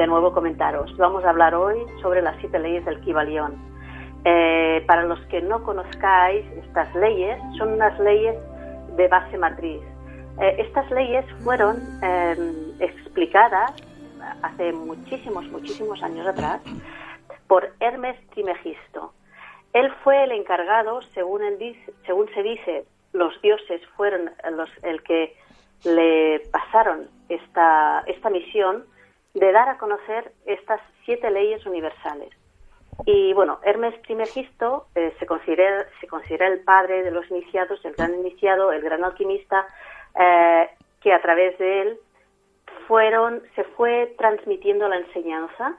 de nuevo comentaros. Vamos a hablar hoy sobre las 7 leyes del Kybalión. Para los que no conozcáis estas leyes, son unas leyes de base matriz. Estas leyes fueron explicadas hace muchísimos años atrás por Hermes Trismegisto. Él fue el encargado, según se dice, los dioses fueron el que le pasaron esta misión de dar a conocer estas 7 leyes universales. Y bueno, Hermes Trismegisto se considera el padre de los iniciados, el gran iniciado, el gran alquimista, que a través de él se fue transmitiendo la enseñanza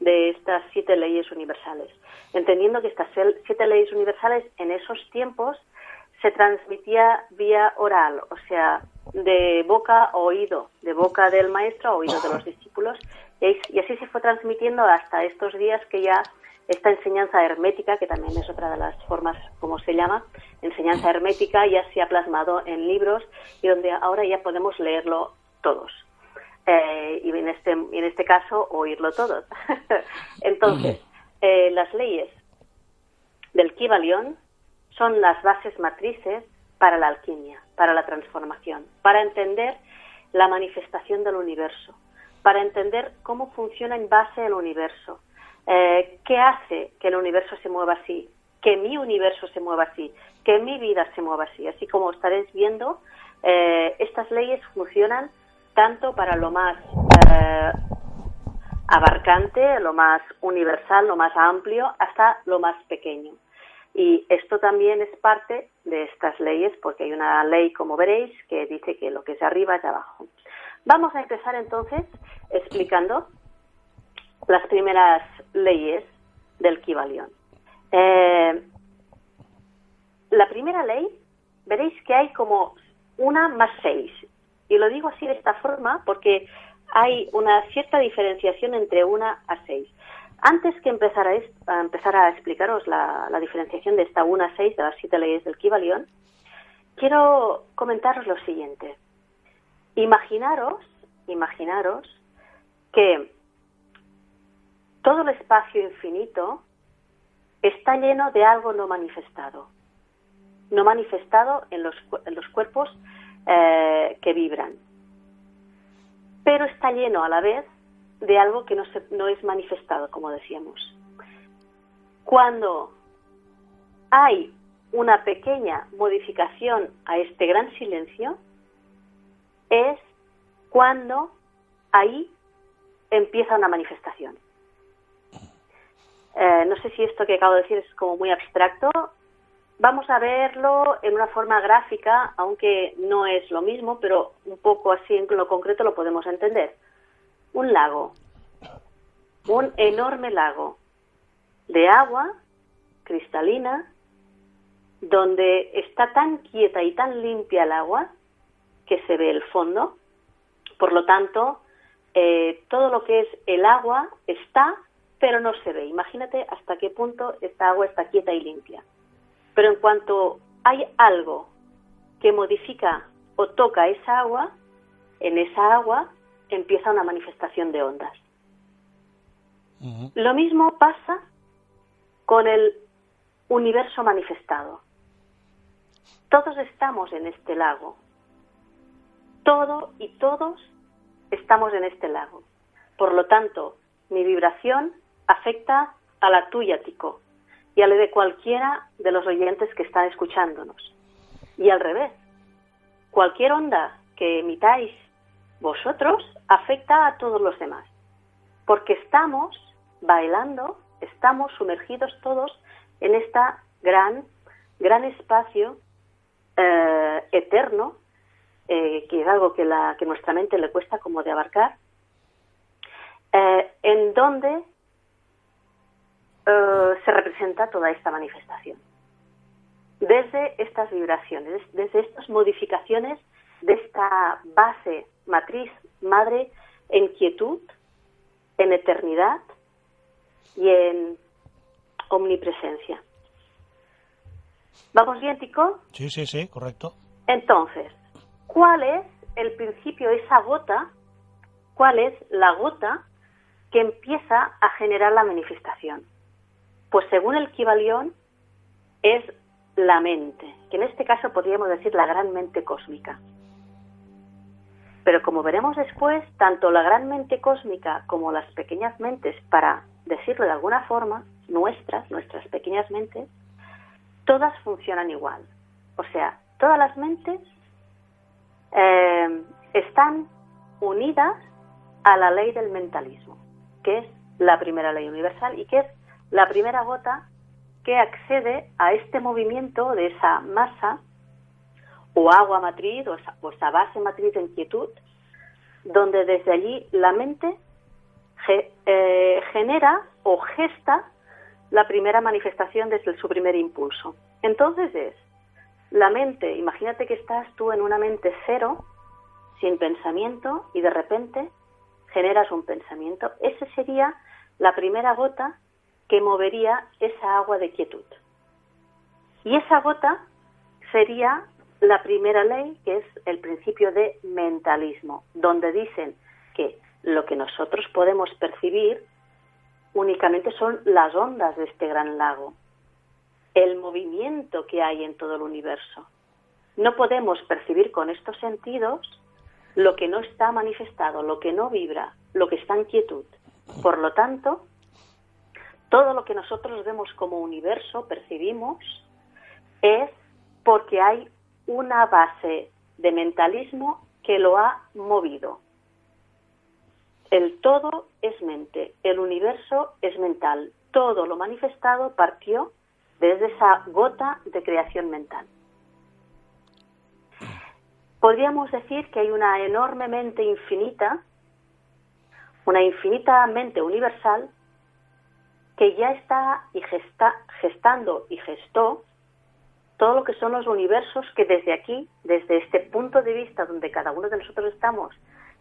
de estas 7 leyes universales, entendiendo que estas 7 leyes universales en esos tiempos se transmitía vía oral, o sea, de boca a oído, de boca del maestro a oído de los discípulos, y así se fue transmitiendo hasta estos días que ya esta enseñanza hermética, que también es otra de las formas como se llama, enseñanza hermética, ya se ha plasmado en libros y donde ahora ya podemos leerlo todos. Y en este caso, oírlo todos. Entonces, las leyes del Kybalión son las bases matrices para la alquimia, para la transformación, para entender la manifestación del universo, para entender cómo funciona en base el universo, qué hace que el universo se mueva así, que mi universo se mueva así, que mi vida se mueva así. Así como estaréis viendo, estas leyes funcionan tanto para lo más abarcante, lo más universal, lo más amplio, hasta lo más pequeño. Y esto también es parte de estas leyes, porque hay una ley, como veréis, que dice que lo que es arriba es abajo. Vamos a empezar entonces explicando las primeras leyes del Kybalión. La primera ley, veréis que hay como 1 más 6. Y lo digo así de esta forma porque hay una cierta diferenciación entre 1 a 6. Antes que empezar a explicaros la diferenciación de esta 1 a 6 de las 7 leyes del Kybalión, quiero comentaros lo siguiente. Imaginaros que todo el espacio infinito está lleno de algo no manifestado en los cuerpos que vibran, pero está lleno a la vez de algo que no es manifestado, como decíamos. Cuando hay una pequeña modificación a este gran silencio, es cuando ahí empieza una manifestación. No sé si esto que acabo de decir es como muy abstracto. Vamos a verlo en una forma gráfica, aunque no es lo mismo, pero un poco así en lo concreto lo podemos entender. Un lago, un enorme lago de agua cristalina, donde está tan quieta y tan limpia el agua que se ve el fondo. Por lo tanto, todo lo que es el agua está, pero no se ve. Imagínate hasta qué punto esta agua está quieta y limpia. Pero en cuanto hay algo que modifica o toca esa agua, en esa agua empieza una manifestación de ondas. Lo mismo pasa con el universo manifestado. Todos estamos en este lago. Todo y todos estamos en este lago. Por lo tanto, mi vibración afecta a la tuya, Tico, y a la de cualquiera de los oyentes que están escuchándonos. Y al revés, cualquier onda que emitáis vosotros afecta a todos los demás, porque estamos bailando, estamos sumergidos todos en esta gran espacio eterno, que es algo que nuestra mente le cuesta como de abarcar, en donde se representa toda esta manifestación. Desde estas vibraciones, desde estas modificaciones de esta base, matriz, madre, en quietud, en eternidad y en omnipresencia. ¿Vamos bien, Tico? Sí, correcto. Entonces, ¿cuál es el principio, esa gota? ¿Cuál es la gota que empieza a generar la manifestación. Pues según el Kybalión es la mente, que en este caso podríamos decir la gran mente cósmica. Pero como veremos después, tanto la gran mente cósmica como las pequeñas mentes, para decirlo de alguna forma, nuestras pequeñas mentes, todas funcionan igual. O sea, todas las mentes están unidas a la ley del mentalismo, que es la primera ley universal y que es la primera gota que accede a este movimiento de esa masa o agua matriz o esa base matriz de inquietud, donde desde allí la mente genera o gesta la primera manifestación desde su primer impulso. Entonces es la mente, imagínate que estás tú en una mente cero, sin pensamiento, y de repente generas un pensamiento. Esa sería la primera gota que movería esa agua de quietud. Y esa gota sería la primera ley, que es el principio de mentalismo, donde dicen que lo que nosotros podemos percibir únicamente son las ondas de este gran lago, el movimiento que hay en todo el universo. No podemos percibir con estos sentidos lo que no está manifestado, lo que no vibra, lo que está en quietud. Por lo tanto, todo lo que nosotros vemos como universo, percibimos, es porque hay una base de mentalismo que lo ha movido. El todo es mente, el universo es mental. Todo lo manifestado partió desde esa gota de creación mental. Podríamos decir que hay una enorme mente infinita, una infinita mente universal, que ya está y gestando y gestó todo lo que son los universos que desde aquí, desde este punto de vista donde cada uno de nosotros estamos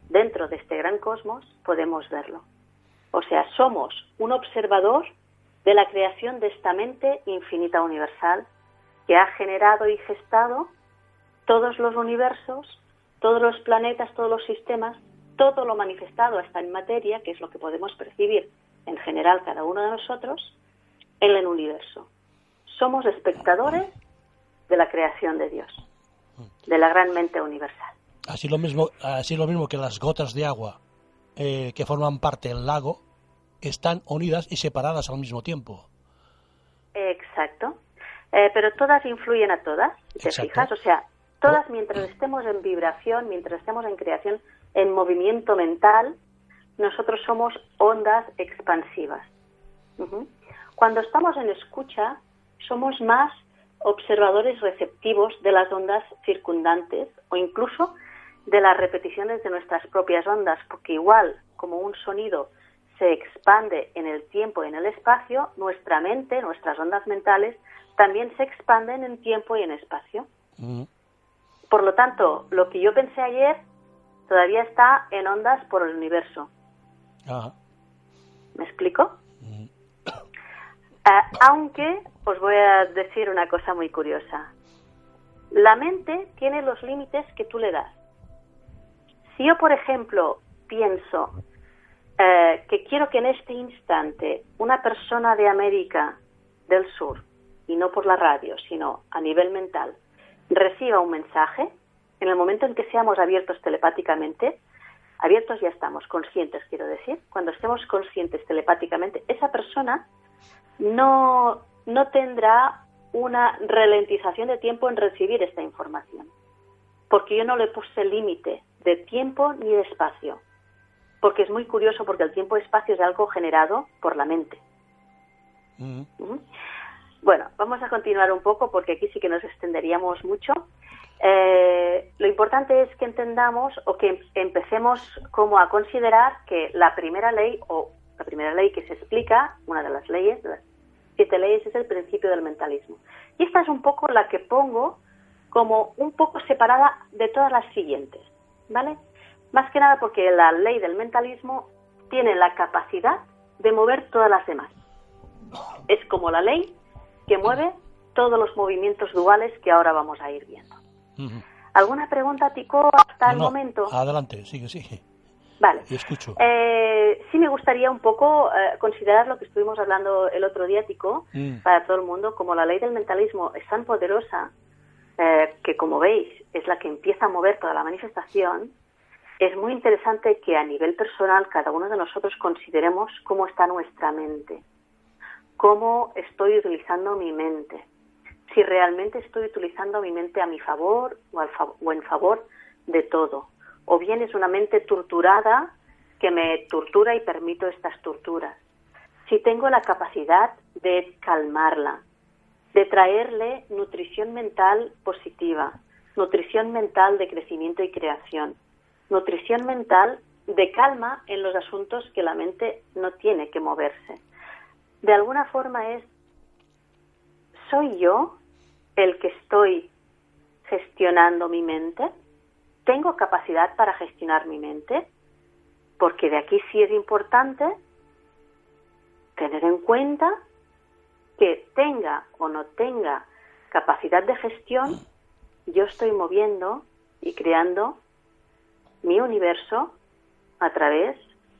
dentro de este gran cosmos, podemos verlo. O sea, somos un observador de la creación de esta mente infinita universal que ha generado y gestado todos los universos, todos los planetas, todos los sistemas, todo lo manifestado hasta en materia, que es lo que podemos percibir en general cada uno de nosotros, en el universo. Somos espectadores de la creación de Dios, de la gran mente universal. Así lo mismo que las gotas de agua que forman parte del lago están unidas y separadas al mismo tiempo. Exacto. Pero todas influyen a todas, ¿te fijas? O sea, todas mientras estemos en vibración, mientras estemos en creación, en movimiento mental, nosotros somos ondas expansivas. Cuando estamos en escucha, somos más observadores receptivos de las ondas circundantes o incluso de las repeticiones de nuestras propias ondas, porque igual como un sonido se expande en el tiempo y en el espacio, nuestra mente, nuestras ondas mentales, también se expanden en tiempo y en espacio. Por lo tanto, lo que yo pensé ayer todavía está en ondas por el universo. ¿Me explico? Aunque os voy a decir una cosa muy curiosa. La mente tiene los límites que tú le das. Si yo, por ejemplo, pienso que quiero que en este instante una persona de América del Sur, y no por la radio, sino a nivel mental, reciba un mensaje, en el momento en que seamos abiertos telepáticamente, abiertos ya estamos, conscientes quiero decir, cuando estemos conscientes telepáticamente, esa persona no tendrá una ralentización de tiempo en recibir esta información, porque yo no le puse límite de tiempo ni de espacio, porque es muy curioso, porque el tiempo y espacio es algo generado por la mente. Bueno, vamos a continuar un poco, porque aquí sí que nos extenderíamos mucho. Lo importante es que entendamos o que empecemos como a considerar que la primera ley que se explica, una de las leyes, de las 7 leyes, es el principio del mentalismo. Y esta es un poco la que pongo como un poco separada de todas las siguientes, ¿vale? Más que nada porque la ley del mentalismo tiene la capacidad de mover todas las demás. Es como la ley que mueve todos los movimientos duales que ahora vamos a ir viendo. ¿Alguna pregunta, Tico, hasta el momento? Adelante, sigue. Vale. Y escucho. Sí me gustaría un poco considerar lo que estuvimos hablando el otro día, Tico, para todo el mundo, como la ley del mentalismo es tan poderosa, que como veis es la que empieza a mover toda la manifestación. Es muy interesante que a nivel personal cada uno de nosotros consideremos cómo está nuestra mente, cómo estoy utilizando mi mente, si realmente estoy utilizando mi mente a mi favor o en favor de todo, o bien es una mente torturada que me tortura y permito estas torturas. Si tengo la capacidad de calmarla, de traerle nutrición mental positiva, nutrición mental de crecimiento y creación, nutrición mental de calma en los asuntos que la mente no tiene que moverse. De alguna forma ¿soy yo el que estoy gestionando mi mente? ¿Tengo capacidad para gestionar mi mente? Porque de aquí sí es importante tener en cuenta que tenga o no tenga capacidad de gestión, yo estoy moviendo y creando mi universo a través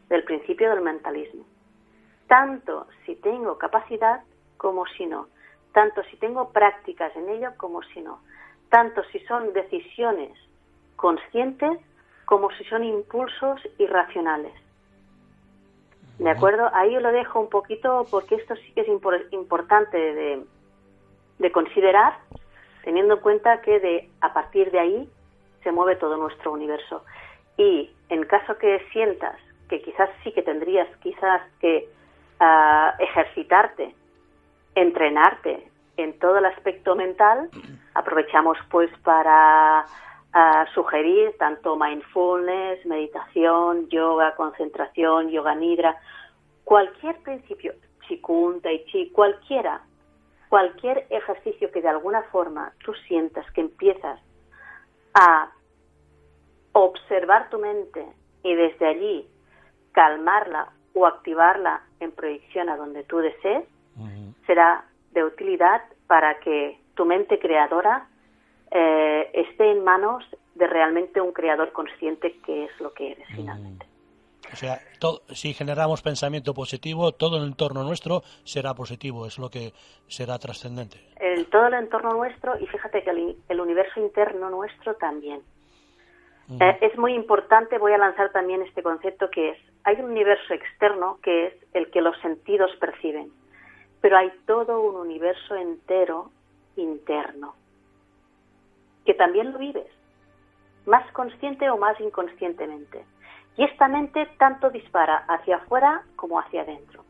del principio del mentalismo. Tanto si tengo capacidad como si no. Tanto si tengo prácticas en ello como si no. Tanto si son decisiones conscientes como si son impulsos irracionales. ¿De acuerdo? Ahí lo dejo un poquito porque esto sí que es importante de considerar, teniendo en cuenta que a partir de ahí se mueve todo nuestro universo. Y en caso que sientas que quizás sí que tendrías que ejercitarte, entrenarte en todo el aspecto mental, aprovechamos pues para sugerir tanto mindfulness, meditación, yoga, concentración, yoga nidra, cualquier principio, Qigong, Tai Chi, cualquier ejercicio que de alguna forma tú sientas que empiezas a observar tu mente y desde allí calmarla o activarla en proyección a donde tú desees, será de utilidad para que tu mente creadora esté en manos de realmente un creador consciente, que es lo que eres finalmente. O sea, si generamos pensamiento positivo, todo el entorno nuestro será positivo, es lo que será trascendente. Todo el entorno nuestro, y fíjate que el universo interno nuestro también. Es muy importante, voy a lanzar también este concepto hay un universo externo que es el que los sentidos perciben, pero hay todo un universo entero interno, que también lo vives, más consciente o más inconscientemente. Y esta mente tanto dispara hacia afuera como hacia adentro.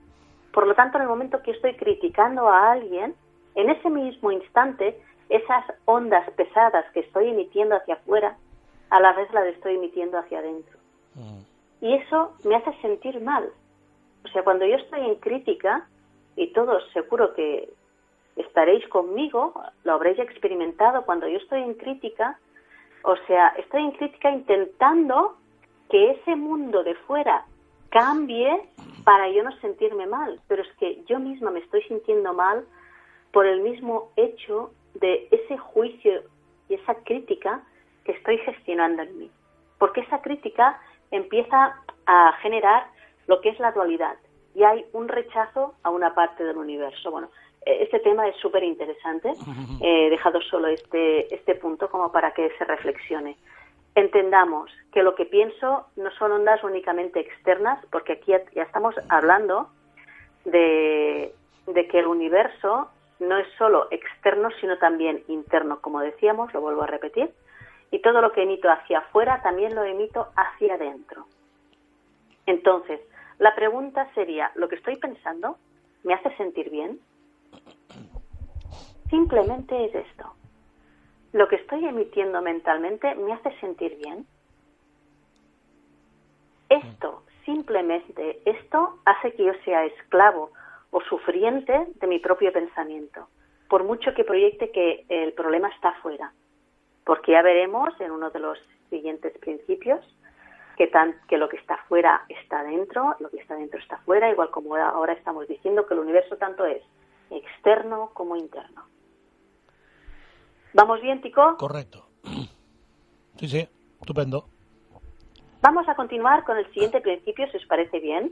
Por lo tanto, en el momento que estoy criticando a alguien, en ese mismo instante, esas ondas pesadas que estoy emitiendo hacia afuera, a la vez las estoy emitiendo hacia adentro. Y eso me hace sentir mal. O sea, cuando yo estoy en crítica, y todos seguro que estaréis conmigo, lo habréis experimentado, cuando yo estoy en crítica, o sea, estoy en crítica intentando que ese mundo de fuera cambie para yo no sentirme mal, pero es que yo misma me estoy sintiendo mal por el mismo hecho de ese juicio y esa crítica que estoy gestionando en mí, porque esa crítica empieza a generar lo que es la dualidad y hay un rechazo a una parte del universo. Bueno, este tema es súper interesante. He dejado solo este punto como para que se reflexione. Entendamos que lo que pienso no son ondas únicamente externas, porque aquí ya estamos hablando de que el universo no es solo externo, sino también interno, como decíamos, lo vuelvo a repetir, y todo lo que emito hacia afuera también lo emito hacia adentro. Entonces, la pregunta sería, ¿lo que estoy pensando me hace sentir bien? Simplemente es esto. ¿Lo que estoy emitiendo mentalmente me hace sentir bien? Simplemente esto hace que yo sea esclavo o sufriente de mi propio pensamiento, por mucho que proyecte que el problema está fuera. Porque ya veremos en uno de los siguientes principios que lo que está fuera está dentro, lo que está dentro está fuera, igual como ahora estamos diciendo que el universo tanto es externo como interno. ¿Vamos bien, Tico? Correcto. Sí, estupendo. Vamos a continuar con el siguiente principio, si os parece bien,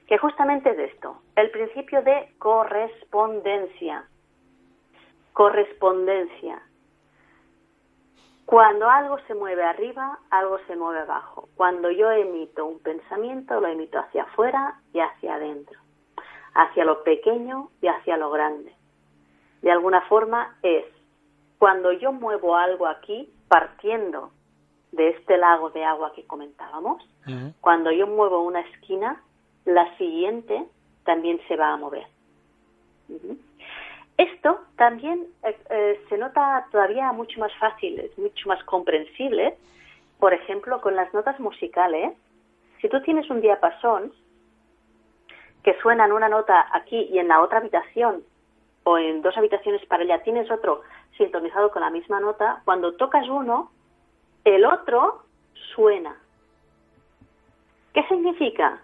que justamente es esto, el principio de correspondencia. Correspondencia. Cuando algo se mueve arriba, algo se mueve abajo. Cuando yo emito un pensamiento, lo emito hacia afuera y hacia adentro, hacia lo pequeño y hacia lo grande. De alguna forma es, cuando yo muevo algo aquí, partiendo de este lago de agua que comentábamos, cuando yo muevo una esquina, la siguiente también se va a mover. Esto también se nota todavía mucho más fácil, es mucho más comprensible, por ejemplo, con las notas musicales. Si tú tienes un diapasón que suena en una nota aquí y en la otra habitación, o en dos habitaciones para allá tienes otro sintonizado con la misma nota, cuando tocas uno, el otro suena. ¿Qué significa?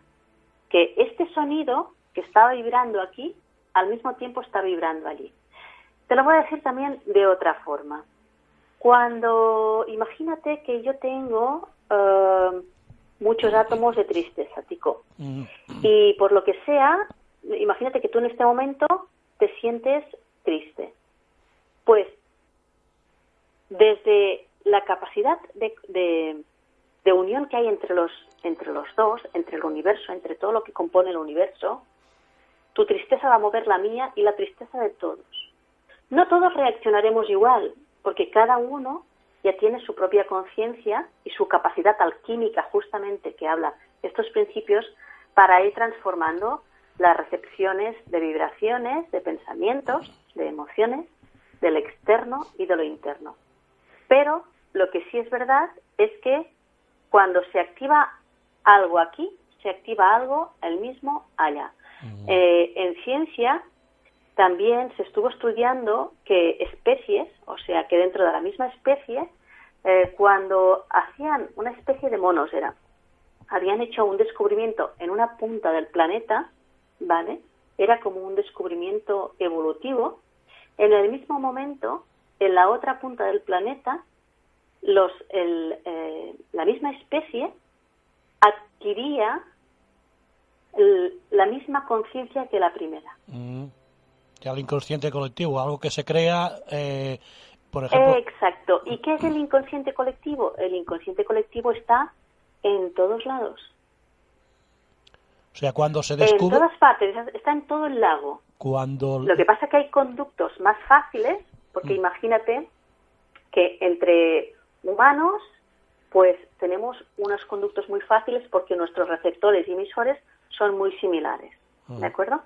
Que este sonido que estaba vibrando aquí, al mismo tiempo está vibrando allí. Te lo voy a decir también de otra forma. Imagínate que yo tengo muchos átomos de tristeza, Tico. Y por lo que sea, imagínate que tú en este momento te sientes triste. Pues, desde la capacidad de unión que hay entre los dos, entre el universo, entre todo lo que compone el universo, tu tristeza va a mover la mía y la tristeza de todos. No todos reaccionaremos igual, porque cada uno ya tiene su propia conciencia y su capacidad alquímica, justamente, que habla de estos principios, para ir transformando las recepciones de vibraciones, de pensamientos, de emociones, del externo y de lo interno. Pero lo que sí es verdad es que cuando se activa algo aquí, se activa algo el mismo allá. En ciencia también se estuvo estudiando que especies, o sea, que dentro de la misma especie, cuando hacían una especie de monos, habían hecho un descubrimiento en una punta del planeta, ¿vale? Era como un descubrimiento evolutivo. En el mismo momento, en la otra punta del planeta, la misma especie adquiría la misma conciencia que la primera. Ya el inconsciente colectivo, algo que se crea, por ejemplo... Exacto. ¿Y qué es el inconsciente colectivo? El inconsciente colectivo está en todos lados. O sea, cuando se descubre... En todas partes, está en todo el lago. Lo que pasa es que hay conductos más fáciles, porque imagínate que entre humanos, pues tenemos unos conductos muy fáciles porque nuestros receptores y emisores son muy similares, ¿de acuerdo?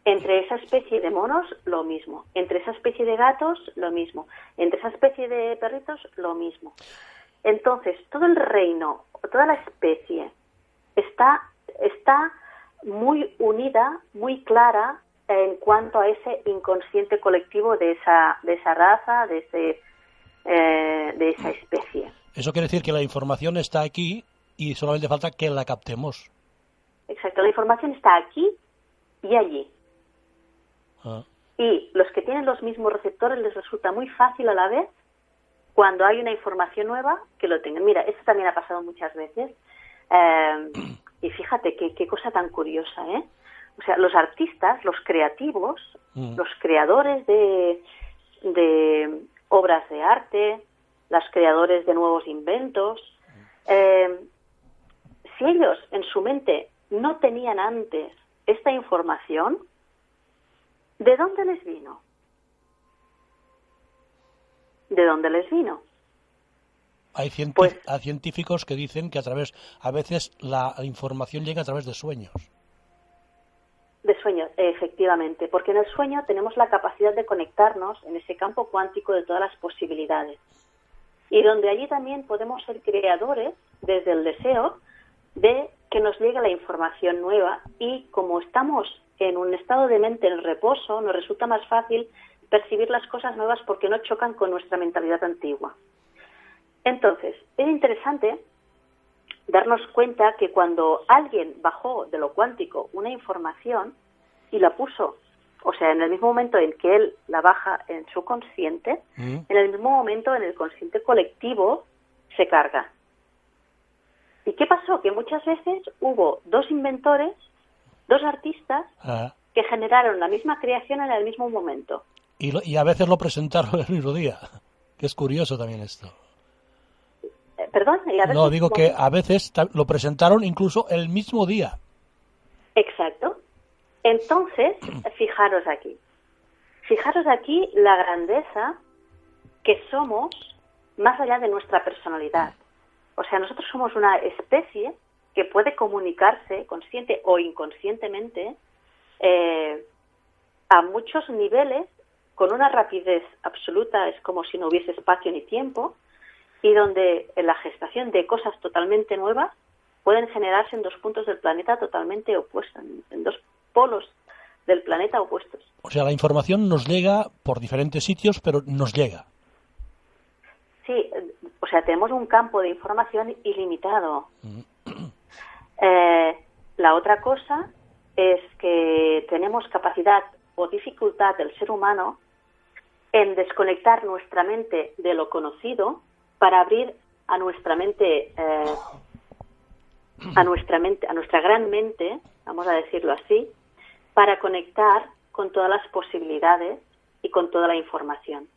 Entre esa especie de monos, lo mismo. Entre esa especie de gatos, lo mismo. Entre esa especie de perritos, lo mismo. Entonces, todo el reino, toda la especie está muy unida, muy clara en cuanto a ese inconsciente colectivo de esa raza, de esa especie. Eso quiere decir que la información está aquí y solamente falta que la captemos. Exacto, la información está aquí y allí. Y los que tienen los mismos receptores les resulta muy fácil a la vez, cuando hay una información nueva, que lo tengan. Mira, esto también ha pasado muchas veces. Y fíjate qué cosa tan curiosa, ¿eh? O sea, los artistas, los creativos, los creadores de obras de arte, los creadores de nuevos inventos, si ellos en su mente no tenían antes esta información, ¿de dónde les vino? ¿De dónde les vino? Hay científicos que dicen que a veces la información llega a través de sueños. De sueños, efectivamente, porque en el sueño tenemos la capacidad de conectarnos en ese campo cuántico de todas las posibilidades. Y donde allí también podemos ser creadores, desde el deseo, de que nos llegue la información nueva, y como estamos en un estado de mente en reposo, nos resulta más fácil percibir las cosas nuevas porque no chocan con nuestra mentalidad antigua. Entonces, es interesante darnos cuenta que cuando alguien bajó de lo cuántico una información y la puso, o sea, en el mismo momento en que él la baja en su consciente, en el mismo momento en el consciente colectivo se carga. ¿Y qué pasó? Que muchas veces hubo dos inventores, dos artistas, que generaron la misma creación en el mismo momento. Y a veces lo presentaron el mismo día, que es curioso también esto. ¿Perdón? ¿Y a veces No, digo que a veces lo presentaron incluso el mismo día. Exacto. Entonces, fijaros aquí la grandeza que somos más allá de nuestra personalidad. O sea, nosotros somos una especie que puede comunicarse consciente o inconscientemente a muchos niveles con una rapidez absoluta, es como si no hubiese espacio ni tiempo, y donde en la gestación de cosas totalmente nuevas pueden generarse en dos puntos del planeta totalmente opuestos, en dos polos del planeta opuestos. O sea, la información nos llega por diferentes sitios, pero nos llega. Sí, o sea, tenemos un campo de información ilimitado. La otra cosa es que tenemos capacidad o dificultad del ser humano en desconectar nuestra mente de lo conocido para abrir a nuestra mente, a nuestra gran mente, vamos a decirlo así, para conectar con todas las posibilidades y con toda la información.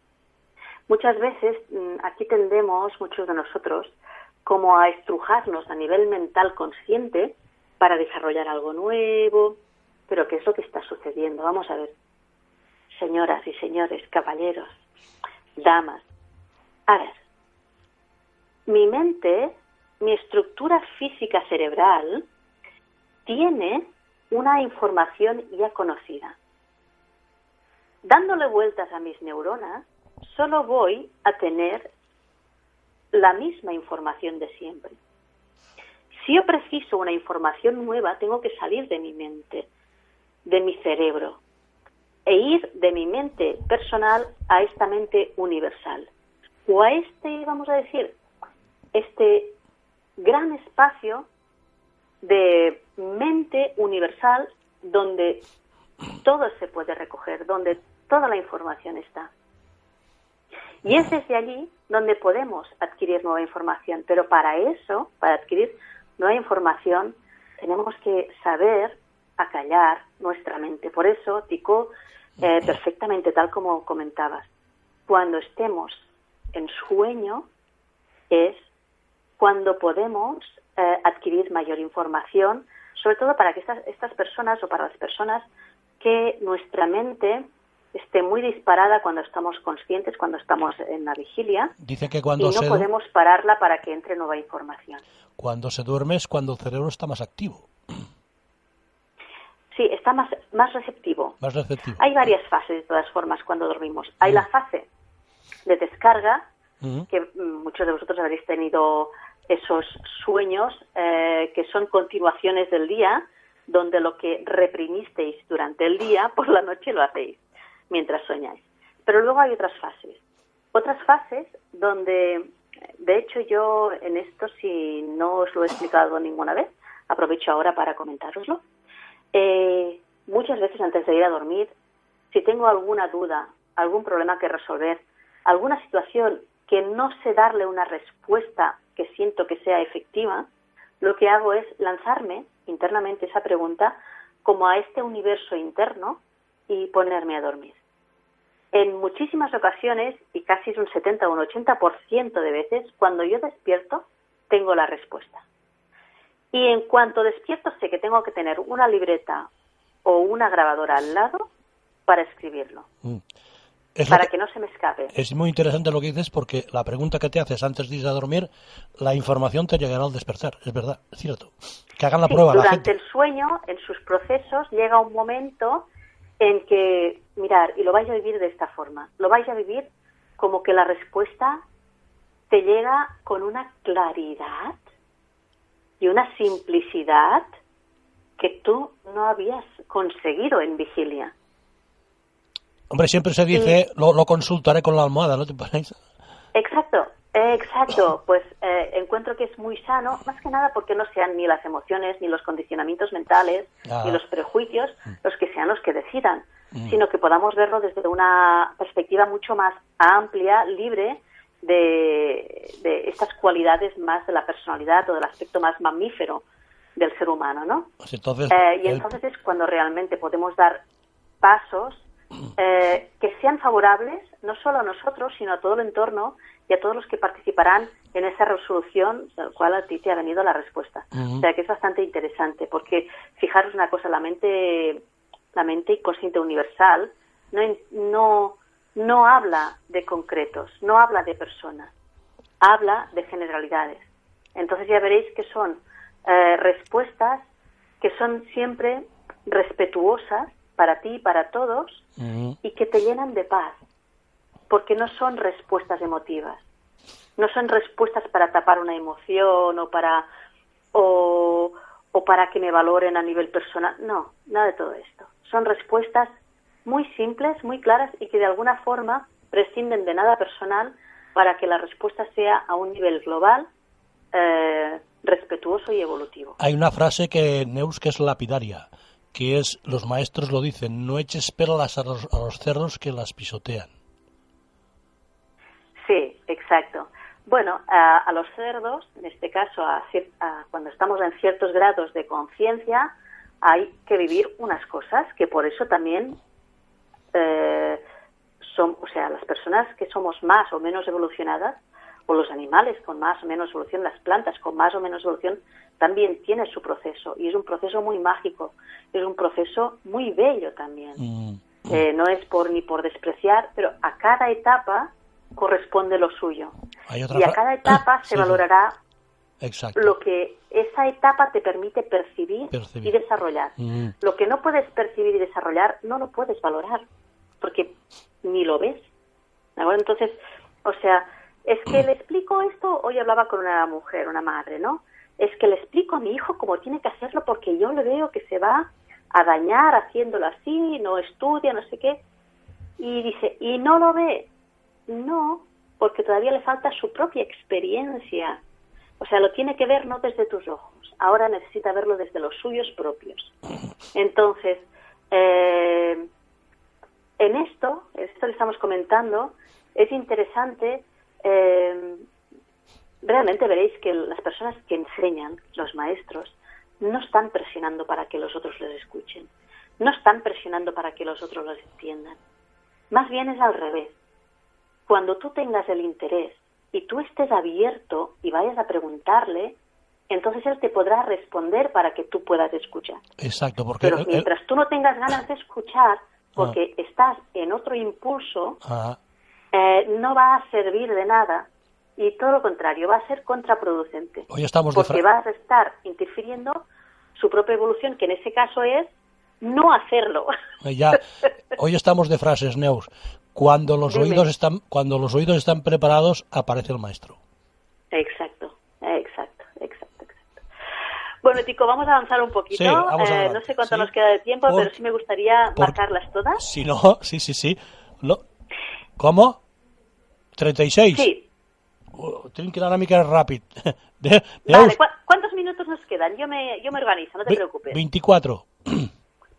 Muchas veces aquí tendemos, muchos de nosotros, como a estrujarnos a nivel mental consciente para desarrollar algo nuevo. Pero ¿qué es lo que está sucediendo? Vamos a ver, señoras y señores, caballeros, damas. A ver, mi mente, mi estructura física cerebral, tiene una información ya conocida. Dándole vueltas a mis neuronas, solo voy a tener la misma información de siempre. Si yo preciso una información nueva, tengo que salir de mi mente, de mi cerebro, e ir de mi mente personal a esta mente universal. O a vamos a decir, este gran espacio de mente universal donde todo se puede recoger, donde toda la información está. Y es desde allí donde podemos adquirir nueva información. Pero para eso, para adquirir nueva información, tenemos que saber acallar nuestra mente. Por eso, Tico, perfectamente tal como comentabas, cuando estemos en sueño es cuando podemos adquirir mayor información, sobre todo para que estas personas o para las personas que nuestra mente esté muy disparada cuando estamos conscientes, cuando estamos en la vigilia. Dice que cuando y no podemos pararla para que entre nueva información. Cuando se duerme es cuando el cerebro está más activo. Sí, está más receptivo. Más receptivo. Hay varias fases, de todas formas, cuando dormimos. Hay la fase de descarga, que muchos de vosotros habréis tenido esos sueños que son continuaciones del día, donde lo que reprimisteis durante el día, por la noche lo hacéis mientras soñáis. Pero luego hay otras fases donde, de hecho, yo en esto, si no os lo he explicado ninguna vez, aprovecho ahora para comentároslo. Muchas veces antes de ir a dormir, si tengo alguna duda, algún problema que resolver, alguna situación que no sé darle una respuesta que siento que sea efectiva, lo que hago es lanzarme internamente esa pregunta como a este universo interno y ponerme a dormir. En muchísimas ocasiones, y casi es un 70 o un 80% de veces, cuando yo despierto, tengo la respuesta. Y en cuanto despierto, sé que tengo que tener una libreta o una grabadora al lado para escribirlo. Para que no se me escape. Es muy interesante lo que dices, porque la pregunta que te haces antes de ir a dormir, la información te llegará al despertar. Es verdad, es cierto. Que hagan la prueba la gente. Durante el sueño, en sus procesos, llega un momento en que, mirar, y lo vais a vivir de esta forma, lo vais a vivir como que la respuesta te llega con una claridad y una simplicidad que tú no habías conseguido en vigilia. Hombre, siempre se dice, lo consultaré con la almohada, ¿no te parece? Exacto. Pues encuentro que es muy sano, más que nada porque no sean ni las emociones, ni los condicionamientos mentales, ni los prejuicios los que sean los que decidan, sino que podamos verlo desde una perspectiva mucho más amplia, libre, de estas cualidades más de la personalidad o del aspecto más mamífero del ser humano, ¿no? Pues entonces, Y entonces es cuando realmente podemos dar pasos que sean favorables no solo a nosotros, sino a todo el entorno y a todos los que participarán en esa resolución, del cual a ti te ha venido la respuesta. O sea que es bastante interesante, porque fijaros una cosa, la mente inconsciente universal no habla de concretos, no habla de personas, habla de generalidades. Entonces ya veréis que son respuestas que son siempre respetuosas para ti y para todos y que te llenan de paz, porque no son respuestas emotivas, no son respuestas para tapar una emoción o para que me valoren a nivel personal, no, nada de todo esto. Son respuestas muy simples, muy claras y que de alguna forma prescinden de nada personal para que la respuesta sea a un nivel global, respetuoso y evolutivo. Hay una frase que Neus que es lapidaria, que es, los maestros lo dicen, no eches peras a los cerdos que las pisotean. Sí, exacto. Bueno, a los cerdos, en este caso, cuando estamos en ciertos grados de conciencia, hay que vivir unas cosas que por eso también las personas que somos más o menos evolucionadas, o los animales con más o menos evolución, las plantas con más o menos evolución, también tienen su proceso, y es un proceso muy mágico, es un proceso muy bello también. No es ni por despreciar, pero a cada etapa corresponde lo suyo. Y a cada etapa se valorará lo que esa etapa te permite percibir. Y desarrollar. Lo que no puedes percibir y desarrollar, no lo puedes valorar, porque ni lo ves. ¿De entonces, es que le explico esto, hoy hablaba con una mujer, una madre, ¿no? Es que le explico a mi hijo cómo tiene que hacerlo porque yo le veo que se va a dañar haciéndolo así, no estudia, no sé qué. Y dice, ¿y no lo ve? No, porque todavía le falta su propia experiencia. Lo tiene que ver no desde tus ojos, ahora necesita verlo desde los suyos propios. Entonces, en esto que estamos comentando, es interesante, realmente veréis que las personas que enseñan, los maestros, no están presionando para que los otros les escuchen, no están presionando para que los otros los entiendan. Más bien es al revés. Cuando tú tengas el interés y tú estés abierto y vayas a preguntarle, entonces él te podrá responder para que tú puedas escuchar. Exacto, porque... Pero mientras tú no tengas ganas de escuchar, porque estás en otro impulso, no va a servir de nada, y todo lo contrario, va a ser contraproducente. Porque vas a estar interfiriendo su propia evolución, que en ese caso es no hacerlo. Hoy estamos de frases, Neus. Cuando los oídos están preparados, aparece el maestro. Exacto. Bueno, Tico, vamos a avanzar un poquito. Sí, no sé cuánto nos queda de tiempo, pero sí me gustaría marcarlas todas. Si no, sí. ¿Cómo? 36? Sí. Tengo que dar una mica ràpid. Vale, ¿cuántos minutos nos quedan? Yo me organizo, no te preocupes. 24.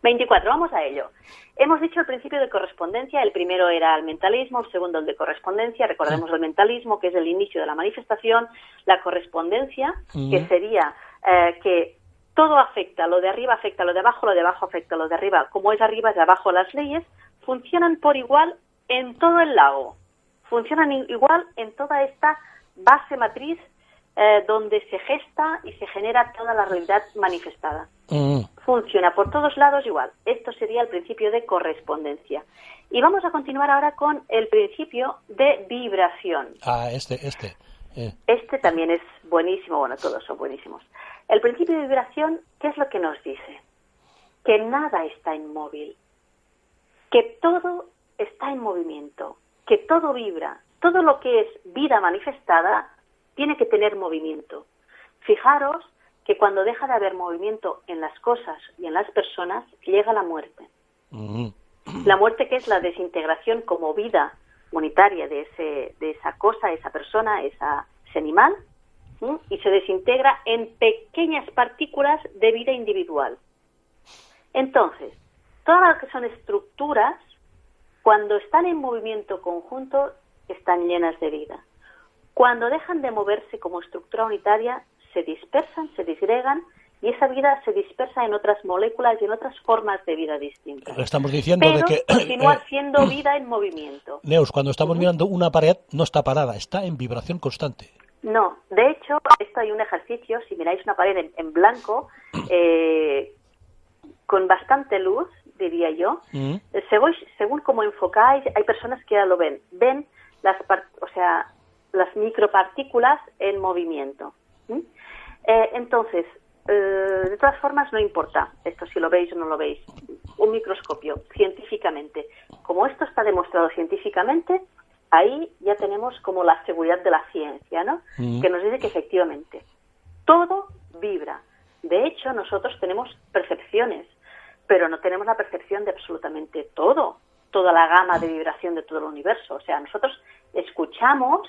24, vamos a ello. Hemos dicho el principio de correspondencia, el primero era el mentalismo, el segundo el de correspondencia. Recordemos el mentalismo, que es el inicio de la manifestación, la correspondencia, que sería que todo afecta, lo de arriba afecta a lo de abajo afecta a lo de arriba. Como es arriba, es abajo. Las leyes funcionan por igual en todo el lago, funcionan igual en toda esta base matriz donde se gesta y se genera toda la realidad manifestada. Funciona por todos lados igual. Esto sería el principio de correspondencia. Y vamos a continuar ahora con el principio de vibración. Este también es buenísimo, bueno, todos son buenísimos. El principio de vibración, ¿qué es lo que nos dice? Que nada está inmóvil, que todo está en movimiento, que todo vibra, todo lo que es vida manifestada tiene que tener movimiento. Fijaros que cuando deja de haber movimiento en las cosas y en las personas, llega la muerte. La muerte, que es la desintegración como vida monetaria de esa cosa, esa persona, ese animal, y se desintegra en pequeñas partículas de vida individual. Entonces, todas las que son estructuras, cuando están en movimiento conjunto, están llenas de vida. Cuando dejan de moverse como estructura unitaria, se dispersan, se disgregan, y esa vida se dispersa en otras moléculas y en otras formas de vida distintas. Estamos diciendo pero de que continúa siendo vida en movimiento. Neus, cuando estamos mirando una pared, no está parada, está en vibración constante. No, de hecho, esto hay un ejercicio, si miráis una pared en blanco, con bastante luz, diría yo, según cómo enfocáis, hay personas que ya lo ven. Ven las micropartículas en movimiento. Entonces, de todas formas, no importa esto si lo veis o no lo veis. Un microscopio, científicamente. Como esto está demostrado científicamente, ahí ya tenemos como la seguridad de la ciencia, ¿no? Que nos dice que efectivamente todo vibra. De hecho, nosotros tenemos percepciones, pero no tenemos la percepción de absolutamente todo, toda la gama de vibración de todo el universo. O sea, nosotros escuchamos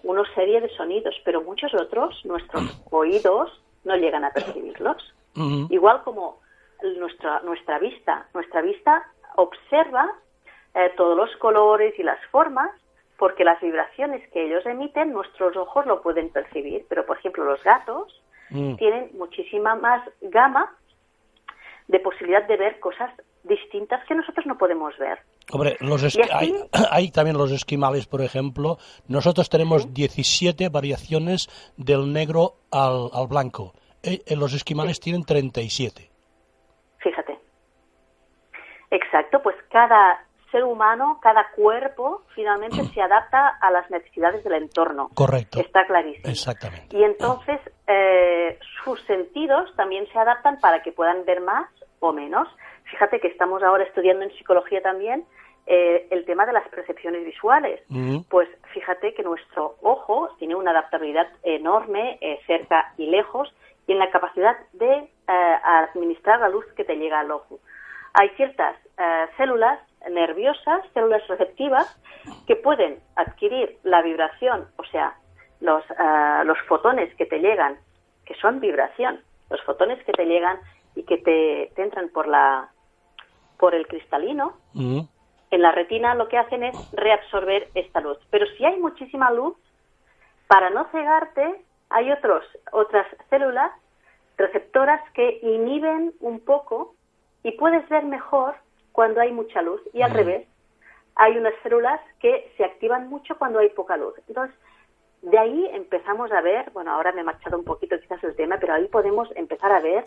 una serie de sonidos, pero muchos otros, nuestros oídos, no llegan a percibirlos. Igual como nuestra vista observa todos los colores y las formas, porque las vibraciones que ellos emiten, nuestros ojos lo pueden percibir. Pero, por ejemplo, los gatos tienen muchísima más gama de posibilidad de ver cosas distintas que nosotros no podemos ver. Hombre, hay también los esquimales, por ejemplo. Nosotros tenemos 17 variaciones del negro al blanco. Los esquimales tienen 37. Fíjate. Exacto, pues cada ser humano, cada cuerpo, finalmente se adapta a las necesidades del entorno. Correcto. Está clarísimo. Exactamente. Y entonces sus sentidos también se adaptan para que puedan ver más o menos. Fíjate que estamos ahora estudiando en psicología también el tema de las percepciones visuales. Pues fíjate que nuestro ojo tiene una adaptabilidad enorme cerca y lejos, y en la capacidad de administrar la luz que te llega al ojo. Hay ciertas células nerviosas, células receptivas, que pueden adquirir la vibración, o sea, los fotones que te llegan, que son vibración, los fotones que te llegan y que te entran por el cristalino, en la retina lo que hacen es reabsorber esta luz. Pero si hay muchísima luz, para no cegarte, hay otras células receptoras que inhiben un poco y puedes ver mejor cuando hay mucha luz. Y al revés, hay unas células que se activan mucho cuando hay poca luz. Entonces, de ahí empezamos a ver, bueno, ahora me he marchado un poquito quizás el tema, pero ahí podemos empezar a ver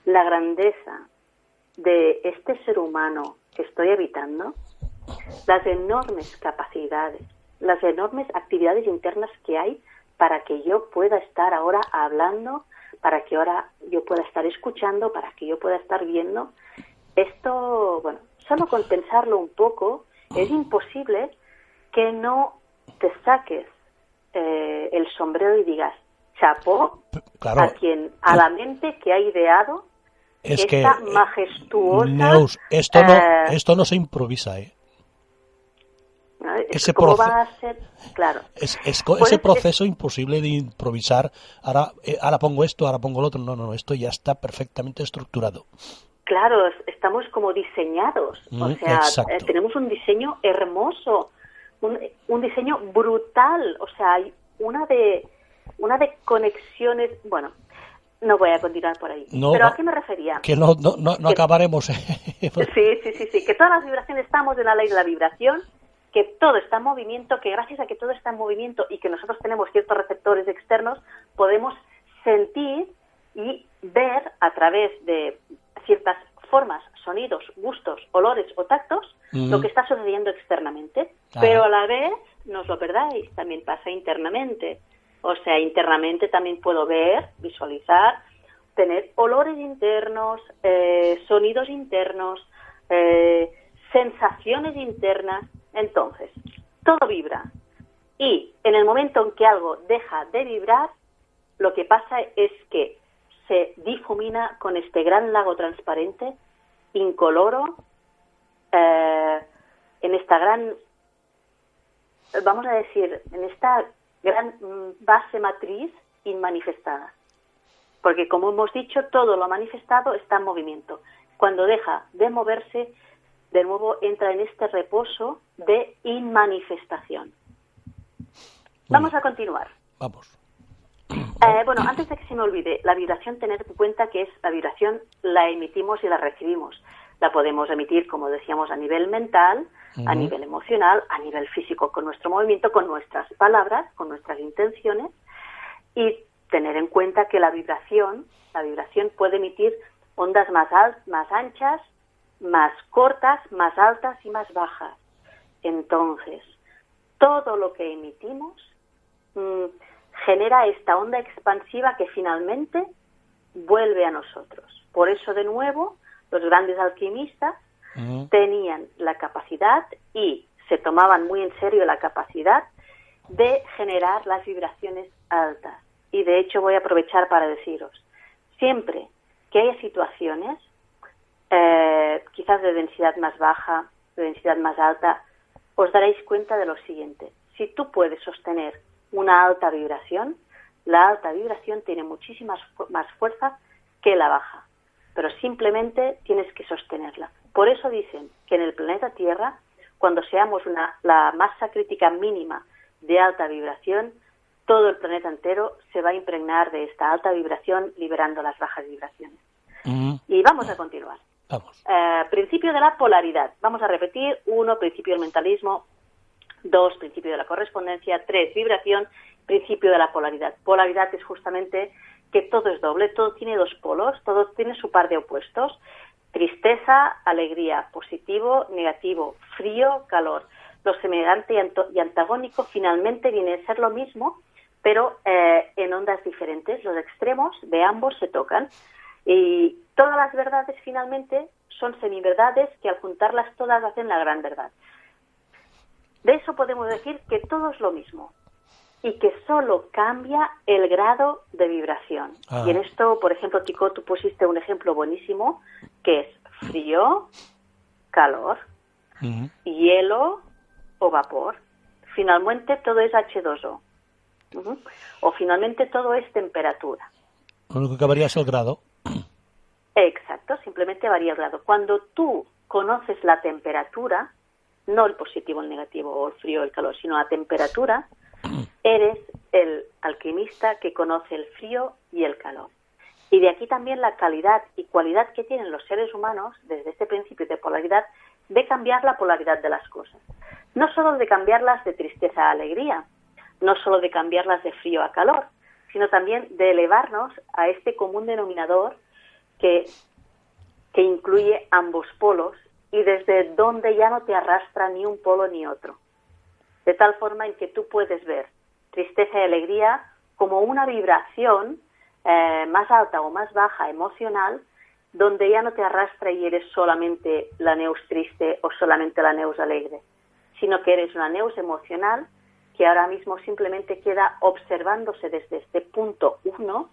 la grandeza de este ser humano que estoy habitando, las enormes capacidades, las enormes actividades internas que hay para que yo pueda estar ahora hablando, para que ahora yo pueda estar escuchando, para que yo pueda estar viendo. Esto, bueno, solo con pensarlo un poco, es imposible que no te saques el sombrero y digas chapó, claro, a la mente que ha ideado esta majestuosa... Neus, esto no se improvisa, ¿eh? ¿Cómo va a ser? Claro. Ese proceso imposible de improvisar, ahora pongo esto, ahora pongo lo otro, no, esto ya está perfectamente estructurado. Claro, estamos como diseñados, o sea, tenemos un diseño hermoso, un diseño brutal, o sea, hay una de conexiones, bueno, no voy a continuar por ahí. No, pero ¿a qué me refería? Que no acabaremos. Sí, que todas las vibraciones estamos en la ley de la vibración, que todo está en movimiento, que gracias a que todo está en movimiento y que nosotros tenemos ciertos receptores externos, podemos sentir y ver a través de ciertas formas, sonidos, gustos, olores o tactos, lo que está sucediendo externamente. Pero a la vez, no os lo perdáis, también pasa internamente. O sea, internamente también puedo ver, visualizar, tener olores internos, sonidos internos, sensaciones internas. Entonces, todo vibra. Y en el momento en que algo deja de vibrar, lo que pasa es que se difumina con este gran lago transparente, incoloro, en esta gran, vamos a decir, en esta gran base matriz inmanifestada. Porque, como hemos dicho, todo lo manifestado está en movimiento. Cuando deja de moverse, de nuevo entra en este reposo de inmanifestación. Vamos a continuar. Vamos. Bueno, antes de que se me olvide, la vibración, tener en cuenta que la vibración la emitimos y la recibimos. La podemos emitir, como decíamos, a nivel mental, a nivel emocional, a nivel físico, con nuestro movimiento, con nuestras palabras, con nuestras intenciones, y tener en cuenta que la vibración puede emitir ondas más anchas, más cortas, más altas y más bajas. Entonces, todo lo que emitimos genera esta onda expansiva que finalmente vuelve a nosotros. Por eso, de nuevo, los grandes alquimistas tenían la capacidad y se tomaban muy en serio la capacidad de generar las vibraciones altas. Y de hecho voy a aprovechar para deciros, siempre que haya situaciones, quizás de densidad más baja, de densidad más alta, os daréis cuenta de lo siguiente. Si tú puedes sostener una alta vibración, la alta vibración tiene muchísima más fuerza que la baja, pero simplemente tienes que sostenerla. Por eso dicen que en el planeta Tierra, cuando seamos la masa crítica mínima de alta vibración, todo el planeta entero se va a impregnar de esta alta vibración, liberando las bajas vibraciones. Y vamos a continuar. Vamos. Principio de la polaridad. Vamos a repetir. 1, principio del mentalismo. 2, principio de la correspondencia. 3, vibración. Principio de la polaridad. Polaridad es justamente que todo es doble, todo tiene dos polos, todo tiene su par de opuestos. Tristeza, alegría, positivo, negativo, frío, calor. Lo semejante y antagónico finalmente viene a ser lo mismo, pero en ondas diferentes. Los extremos de ambos se tocan. Y todas las verdades finalmente son semiverdades que al juntarlas todas hacen la gran verdad. De eso podemos decir que todo es lo mismo y que solo cambia el grado de vibración. Y en esto, por ejemplo, Tico, tú pusiste un ejemplo buenísimo que es frío, calor, hielo o vapor. Finalmente todo es H2O. O finalmente todo es temperatura. Lo único que varía es el grado. Exacto, simplemente varía el grado. Cuando tú conoces la temperatura, no el positivo, el negativo, o el frío, el calor, sino la temperatura, eres el alquimista que conoce el frío y el calor. Y de aquí también la calidad y cualidad que tienen los seres humanos, desde este principio de polaridad, de cambiar la polaridad de las cosas. No solo de cambiarlas de tristeza a alegría, no solo de cambiarlas de frío a calor, sino también de elevarnos a este común denominador que incluye ambos polos y desde donde ya no te arrastra ni un polo ni otro. De tal forma en que tú puedes ver tristeza y alegría como una vibración más alta o más baja emocional, donde ya no te arrastra y eres solamente la neus triste o solamente la neus alegre, sino que eres una neus emocional que ahora mismo simplemente queda observándose desde este punto 1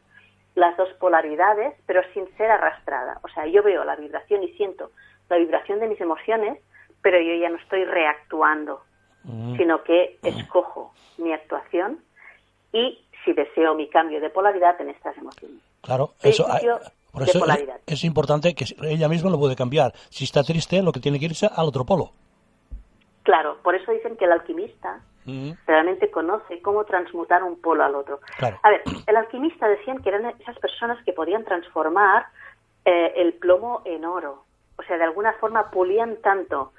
las dos polaridades, pero sin ser arrastrada. O sea, yo veo la vibración y siento la vibración de mis emociones, pero yo ya no estoy reactuando, sino que escojo mi actuación y si deseo mi cambio de polaridad en estas emociones. Claro, por eso es importante que ella misma lo puede cambiar. Si está triste, lo que tiene que irse al otro polo. Claro, por eso dicen que el alquimista realmente conoce cómo transmutar un polo al otro. Claro. A ver, el alquimista decían que eran esas personas que podían transformar el plomo en oro. O sea, de alguna forma pulían tanto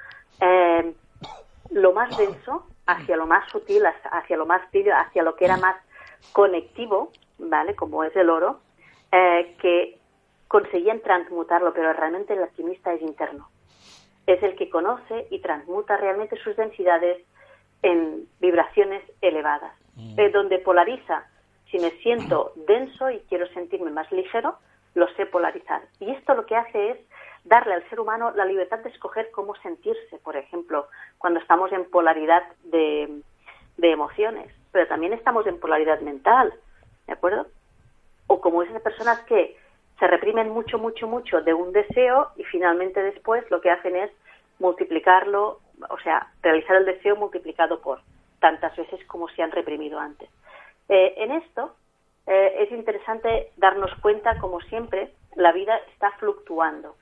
lo más denso hacia lo más sutil, hacia lo más tibio, hacia lo que era más conectivo, ¿vale? Como es el oro, que conseguían transmutarlo, pero realmente el alquimista es interno. Es el que conoce y transmuta realmente sus densidades en vibraciones elevadas. Donde polariza, si me siento denso y quiero sentirme más ligero, lo sé polarizar. Y esto lo que hace es darle al ser humano la libertad de escoger cómo sentirse, por ejemplo, cuando estamos en polaridad de emociones, pero también estamos en polaridad mental, ¿de acuerdo? O como esas personas que se reprimen mucho de un deseo y finalmente después lo que hacen es multiplicarlo, o sea, realizar el deseo multiplicado por tantas veces como se han reprimido antes. En esto es interesante darnos cuenta, como siempre, la vida está fluctuando.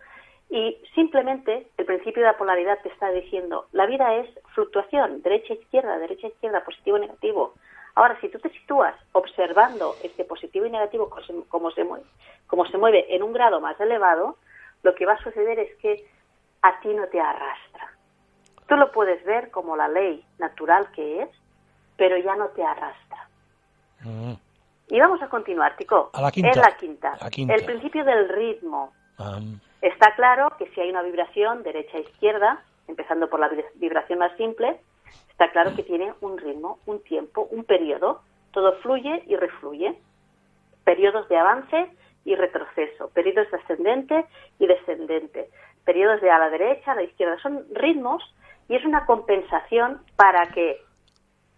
Y simplemente el principio de la polaridad te está diciendo, la vida es fluctuación, derecha-izquierda, positivo-negativo. Ahora, si tú te sitúas observando este positivo y negativo como se mueve en un grado más elevado, lo que va a suceder es que a ti no te arrastra. Tú lo puedes ver como la ley natural que es, pero ya no te arrastra. Y vamos a continuar, Tico. A la quinta. En la quinta. La quinta. El principio del ritmo. Está claro que si hay una vibración derecha-izquierda, empezando por la vibración más simple, está claro que tiene un ritmo, un tiempo, un periodo. Todo fluye y refluye. Periodos de avance y retroceso. Periodos de ascendente y descendente. Periodos de a la derecha, a la izquierda. Son ritmos y es una compensación para que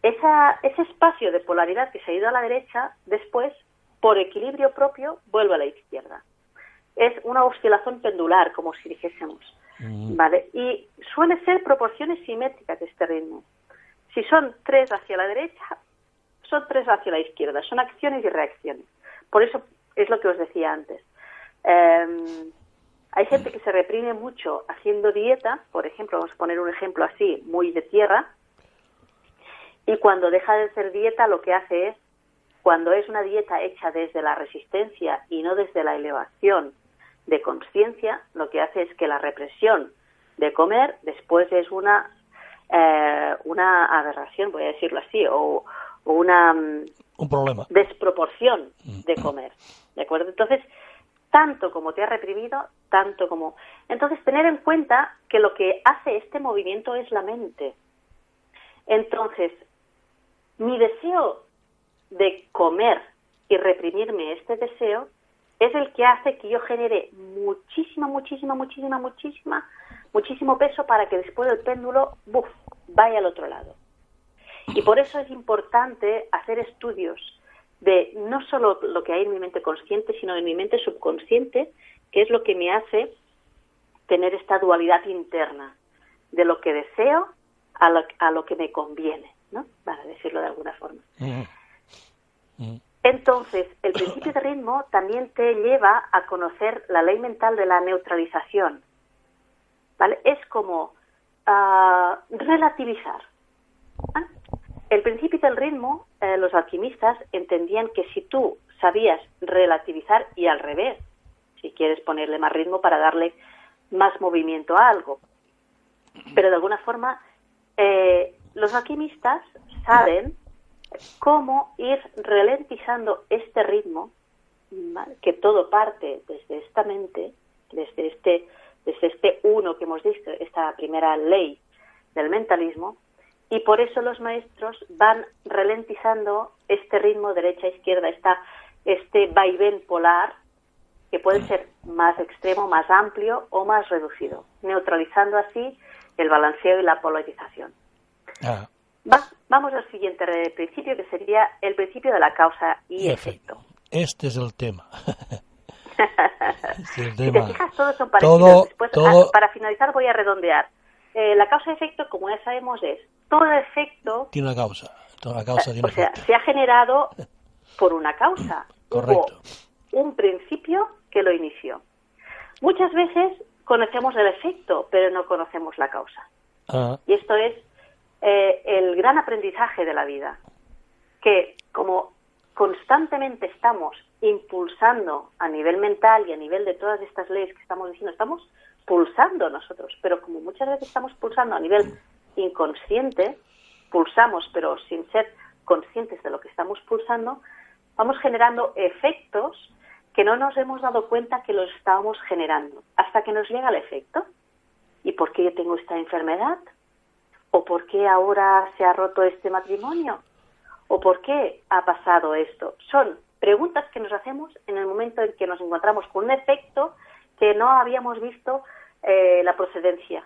ese espacio de polaridad que se ha ido a la derecha, después, por equilibrio propio, vuelve a la izquierda. Es una oscilación pendular, como si dijésemos. ¿Vale? Y suele ser proporciones simétricas de este ritmo. Si son 3 hacia la derecha, son 3 hacia la izquierda. Son acciones y reacciones. Por eso es lo que os decía antes. Hay gente que se reprime mucho haciendo dieta, por ejemplo, vamos a poner un ejemplo así, muy de tierra, y cuando deja de hacer dieta lo que hace es, cuando es una dieta hecha desde la resistencia y no desde la elevación de conciencia, lo que hace es que la represión de comer después es una aberración, voy a decirlo así, o una un problema, desproporción de comer, ¿de acuerdo? Entonces, tanto como te ha reprimido, tanto como... Entonces, tener en cuenta que lo que hace este movimiento es la mente. Entonces, mi deseo de comer y reprimirme este deseo es el que hace que yo genere muchísimo peso para que después el péndulo vaya al otro lado. Y por eso es importante hacer estudios de no solo lo que hay en mi mente consciente, sino en mi mente subconsciente, que es lo que me hace tener esta dualidad interna de lo que deseo a lo que me conviene, ¿no? Para decirlo de alguna forma. Entonces, el principio de ritmo también te lleva a conocer la ley mental de la neutralización, ¿vale? Es como relativizar. El principio del ritmo, los alquimistas entendían que si tú sabías relativizar, y al revés, si quieres ponerle más ritmo para darle más movimiento a algo, pero de alguna forma los alquimistas saben cómo ir ralentizando este ritmo, ¿vale? Que todo parte desde esta mente, desde este uno que hemos visto, esta primera ley del mentalismo, y por eso los maestros van ralentizando este ritmo derecha-izquierda, este vaivén polar, que puede ser más extremo, más amplio o más reducido, neutralizando así el balanceo y la polarización. Vamos al siguiente principio, que sería el principio de la causa y efecto. Este es el tema. Si te fijas, todos son parecidos. Después, para finalizar, voy a redondear. La causa y efecto, como ya sabemos, es todo efecto... Tiene una causa. Toda causa tiene efecto. Se ha generado por una causa. Correcto. Hubo un principio que lo inició. Muchas veces conocemos el efecto, pero no conocemos la causa. Y esto es el gran aprendizaje de la vida, que como constantemente estamos impulsando a nivel mental y a nivel de todas estas leyes que estamos diciendo, estamos pulsando nosotros, pero como muchas veces estamos pulsando a nivel inconsciente, pulsamos pero sin ser conscientes de lo que estamos pulsando, vamos generando efectos que no nos hemos dado cuenta que los estábamos generando, hasta que nos llega el efecto. ¿Y por qué yo tengo esta enfermedad? ¿O por qué ahora se ha roto este matrimonio? ¿O por qué ha pasado esto? Son preguntas que nos hacemos en el momento en que nos encontramos con un efecto que no habíamos visto la procedencia,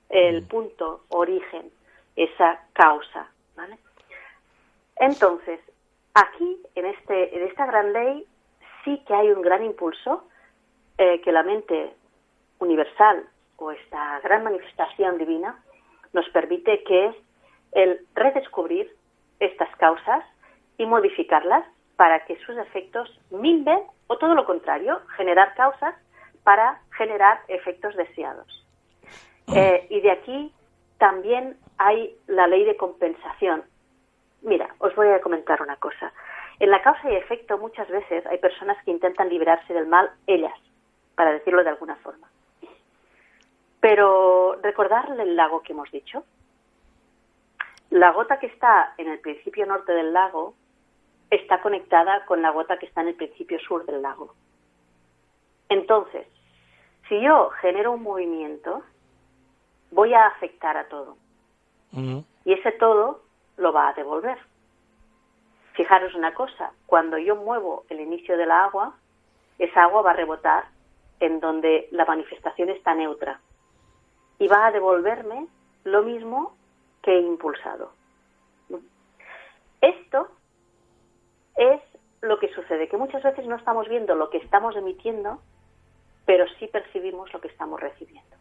el punto, origen, esa causa, ¿vale? Entonces, aquí, en esta gran ley, sí que hay un gran impulso que la mente universal o esta gran manifestación divina nos permite, que es el redescubrir estas causas y modificarlas para que sus efectos minven, o todo lo contrario, generar causas para generar efectos deseados. Y de aquí también hay la ley de compensación. Mira, os voy a comentar una cosa. En la causa y efecto muchas veces hay personas que intentan liberarse del mal ellas, para decirlo de alguna forma. Pero recordar el lago que hemos dicho. La gota que está en el principio norte del lago está conectada con la gota que está en el principio sur del lago. Entonces, si yo genero un movimiento, voy a afectar a todo. Y ese todo lo va a devolver. Fijaros una cosa, cuando yo muevo el inicio de la agua, esa agua va a rebotar en donde la manifestación está neutra y va a devolverme lo mismo que he impulsado. Esto es lo que sucede, que muchas veces no estamos viendo lo que estamos emitiendo, pero sí percibimos lo que estamos recibiendo.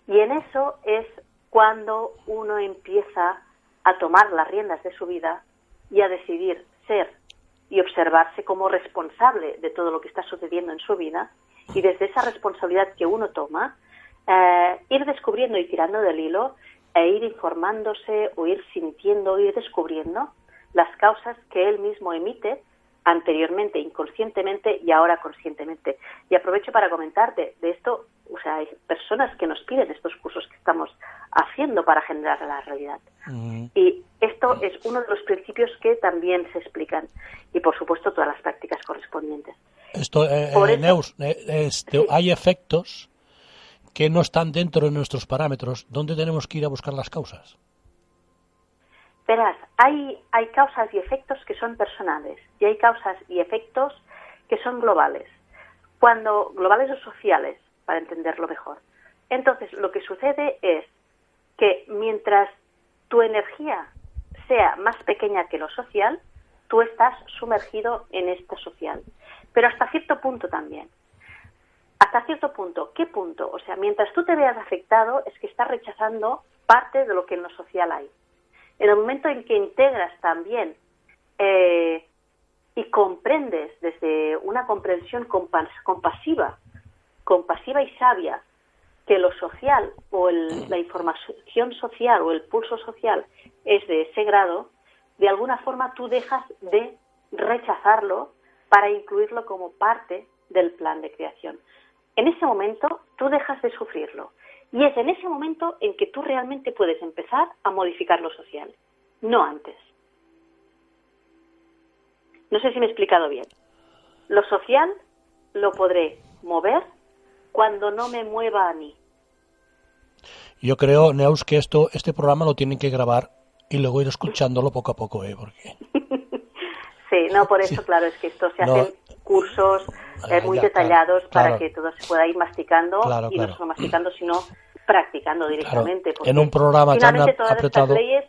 Y en eso es cuando uno empieza a tomar las riendas de su vida y a decidir ser y observarse como responsable de todo lo que está sucediendo en su vida, y desde esa responsabilidad que uno toma, ir descubriendo y tirando del hilo, e ir informándose o ir sintiendo, ir descubriendo las causas que él mismo emite anteriormente, inconscientemente y ahora conscientemente. Y aprovecho para comentarte de esto, o sea, hay personas que nos piden estos cursos que estamos haciendo para generar la realidad. Y esto es uno de los principios que también se explican. Y, por supuesto, todas las prácticas correspondientes. Esto, Neus, sí. Hay efectos que no están dentro de nuestros parámetros. ¿Dónde tenemos que ir a buscar las causas? Verás, hay causas y efectos que son personales y hay causas y efectos que son globales. Globales o sociales, para entenderlo mejor. Entonces, lo que sucede es que mientras tu energía sea más pequeña que lo social, tú estás sumergido en esto social. Pero hasta cierto punto también. Hasta cierto punto. ¿Qué punto? O sea, mientras tú te veas afectado, es que estás rechazando parte de lo que en lo social hay. En el momento en que integras también y comprendes desde una comprensión compasiva y sabia, que lo social o la información social o el pulso social es de ese grado, de alguna forma tú dejas de rechazarlo para incluirlo como parte del plan de creación. En ese momento tú dejas de sufrirlo. Y es en ese momento en que tú realmente puedes empezar a modificar lo social, no antes. No sé si me he explicado bien. Lo social lo podré mover cuando no me mueva a mí. Yo creo, Neus, que este programa lo tienen que grabar y luego ir escuchándolo poco a poco, porque... Sí, no, por eso, sí. Claro, es que esto se hacen cursos muy detallados para que todo se pueda ir masticando no solo masticando, sino practicando directamente. En un programa finalmente tan todas apretado... estas leyes,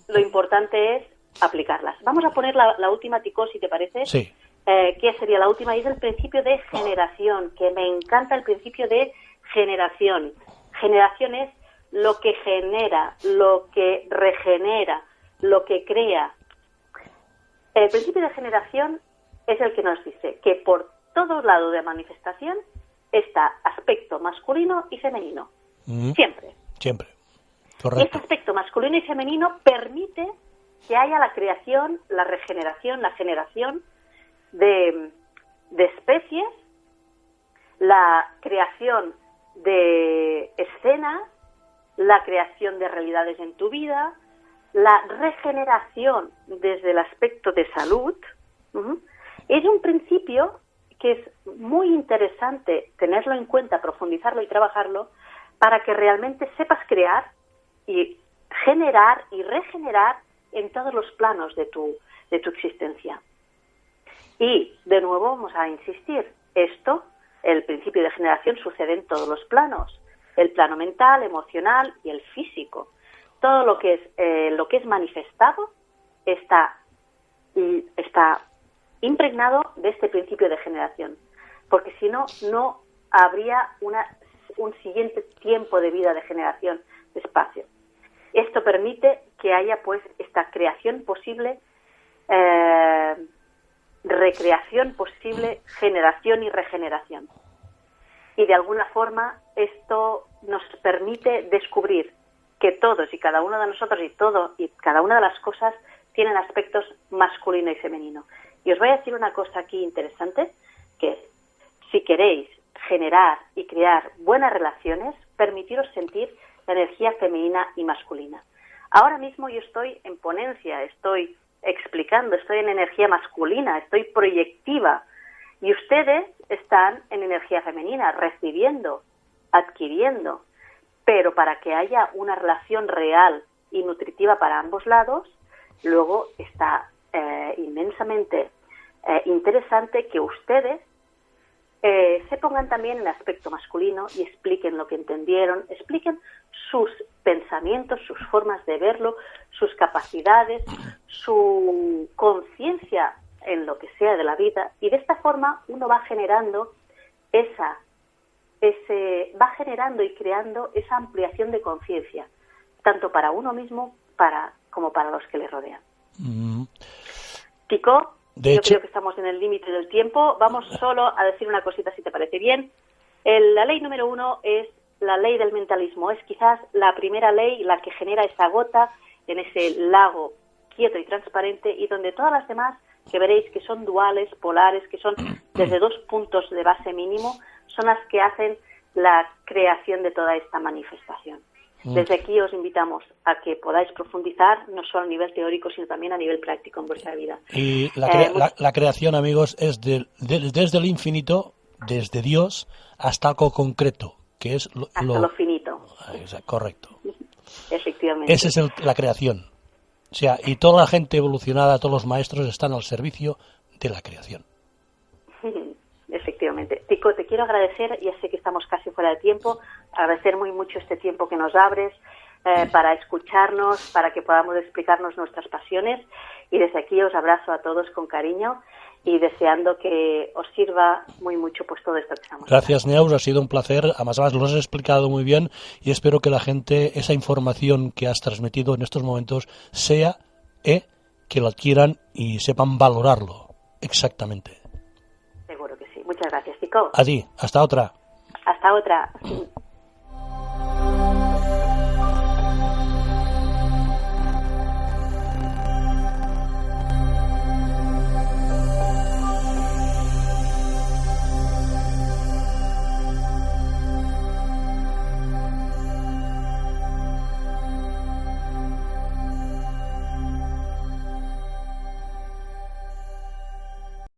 lo importante es aplicarlas. Vamos a poner la última, Tico, si te parece. Sí. Que sería la última, y es el principio de generación, que me encanta el principio de generación. Generación es lo que genera, lo que regenera, lo que crea. El principio de generación es el que nos dice que por todo lado de manifestación está aspecto masculino y femenino. Siempre. Siempre. Correcto. Y este aspecto masculino y femenino permite que haya la creación, la regeneración, la generación de especies, la creación de escenas, la creación de realidades en tu vida, la regeneración desde el aspecto de salud. Es un principio que es muy interesante tenerlo en cuenta, profundizarlo y trabajarlo para que realmente sepas crear y generar y regenerar en todos los planos de tu existencia. Y, de nuevo, vamos a insistir, el principio de generación sucede en todos los planos, el plano mental, emocional y el físico. Todo lo que es manifestado está impregnado de este principio de generación, porque si no, no habría un siguiente tiempo de vida de generación de espacio. Esto permite que haya pues esta creación posible, recreación posible, generación y regeneración. Y de alguna forma esto nos permite descubrir que todos y cada uno de nosotros y cada una de las cosas tienen aspectos masculino y femenino. Y os voy a decir una cosa aquí interesante, que si queréis generar y crear buenas relaciones, permitiros sentir la energía femenina y masculina. Ahora mismo yo estoy en ponencia, estoy explicando, estoy en energía masculina, estoy proyectiva, y ustedes están en energía femenina, recibiendo, adquiriendo. Pero para que haya una relación real y nutritiva para ambos lados, luego está inmensamente interesante que ustedes se pongan también en el aspecto masculino y expliquen lo que entendieron, expliquen sus pensamientos, sus formas de verlo, sus capacidades, su conciencia en lo que sea de la vida, y de esta forma uno va generando va generando y creando esa ampliación de conciencia, tanto para uno mismo como para los que le rodean. Kiko, yo creo que estamos en el límite del tiempo. Vamos solo a decir una cosita, si te parece bien. La ley número 1 es la ley del mentalismo. Es quizás la primera ley, la que genera esa gota en ese lago quieto y transparente, y donde todas las demás, que veréis que son duales, polares, que son desde 2 puntos de base mínimo, son las que hacen la creación de toda esta manifestación. Desde aquí os invitamos a que podáis profundizar, no solo a nivel teórico, sino también a nivel práctico en vuestra vida. Y la creación, amigos, es desde el infinito, desde Dios, hasta algo concreto, que es lo finito. Correcto. Efectivamente. Esa es la creación. O sea, y toda la gente evolucionada, todos los maestros están al servicio de la creación. Efectivamente. Tico, te quiero agradecer, ya sé que estamos casi fuera de tiempo, agradecer muy mucho este tiempo que nos abres para escucharnos, para que podamos explicarnos nuestras pasiones, y desde aquí os abrazo a todos con cariño y deseando que os sirva muy mucho pues todo esto que estamos hablando. Gracias, Neus, ha sido un placer, además lo has explicado muy bien, y espero que la gente, esa información que has transmitido en estos momentos, sea que lo adquieran y sepan valorarlo exactamente. Seguro que sí. Muchas gracias, Tico. A ti, hasta otra. Hasta otra.